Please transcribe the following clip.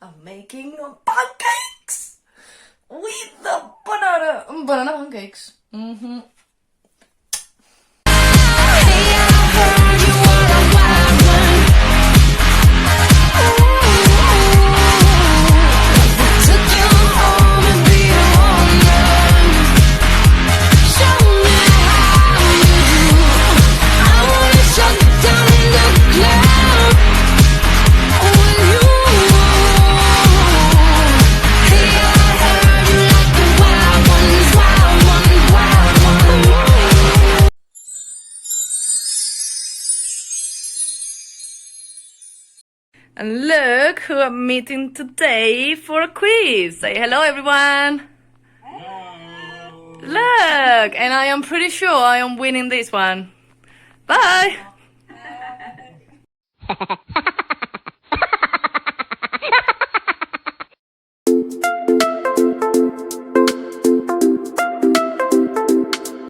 I'm making pancakes with the banana pancakes. And look who I'm meeting today for a quiz. Say hello, everyone. Hello. Look, and I am pretty sure I am winning this one. Bye.